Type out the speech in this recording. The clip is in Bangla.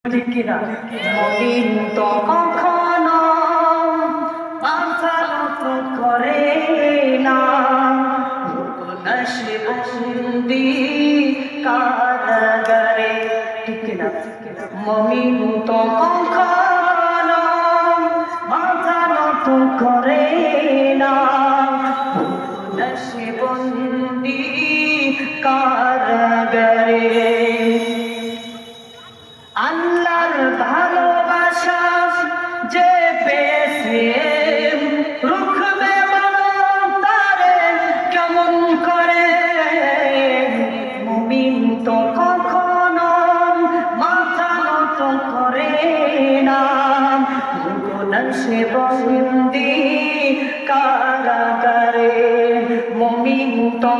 ঠিক কিনা? মমিন তো কখনো মাথা নত করে না, নশবন্দি কারাগারে। ঠিক কিনা? মমিন তো কখনো মাথা নত করে না, নশবন্দি কারাগারে। আল্লাহর ভালোবাসা যে পেয়েছে, রুখবে বলো তারে কেমন করে? মুমিন তো কখনো মাথা নত করে না, নশবন্দি কারাগারে। মুমিন তো